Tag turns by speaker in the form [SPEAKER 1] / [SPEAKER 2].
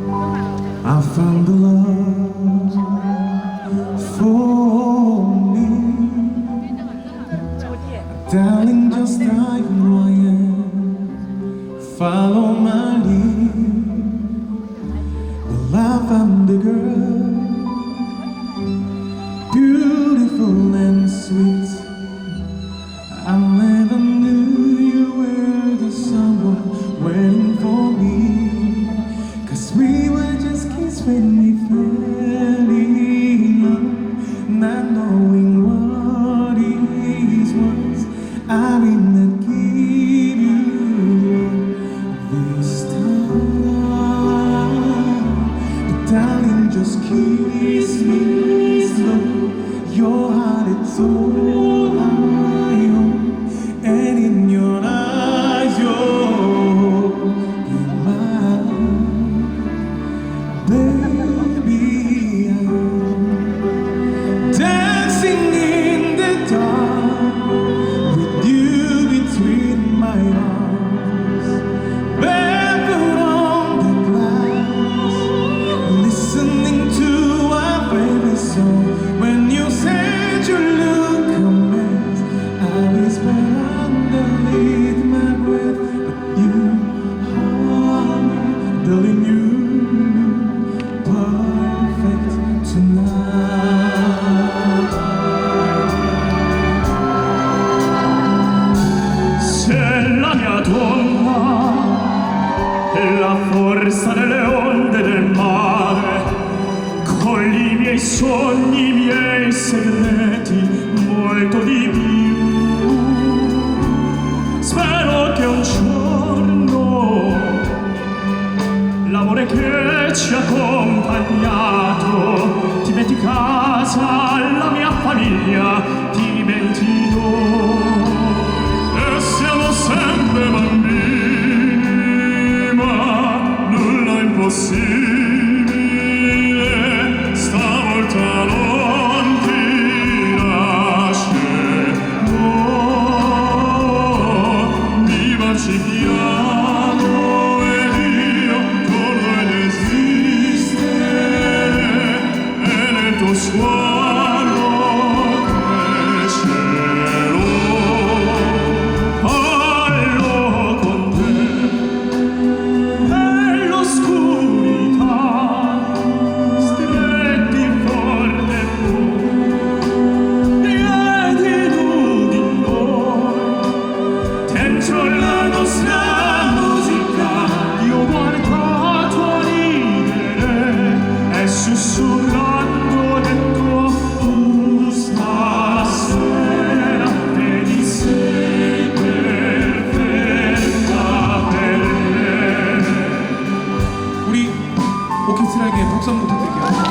[SPEAKER 1] I found the love for me, darling, just like who I am. Follow my lead. Well, I found a girl, beautiful and sweet. I never knew you were the someone waiting for me, 'cause we were just kids when we fell in love, not knowing what it was. I did not give you this time, but darling, just kiss me slow. Your heart is all I own, and in your eyes you'll be mine. Baby, I'm dancing in the dark with you between my arms, barefoot on the glass, listening to our favorite song. When you said you look a mess, I whispered underneath my breath, but you heard me, darling, you perfect tonight.
[SPEAKER 2] Sei la mia donna, la forza delle onde del mare, cogli i miei sogni, i miei segreti, molto di più. Spero che un giorno l'amore che ci ha accompagnato ti metti casa, la mia famiglia ti diventi noi. E siamo sempre bambini, ma nulla è impossibile, stavolta non ti lascerò. Vivaci piano ed io torno ad esistere, e nel tuo sguardo crescerò. Parlo con te nell'oscurità, stretti forte piedi nudi in noi, dentro la nostra musica. Io guardo a tua ridere e sussurrando dentro tu stasera vedi sei perfetta per me.
[SPEAKER 1] 우리 오케스트라에게 박수 한번 부탁드릴게요.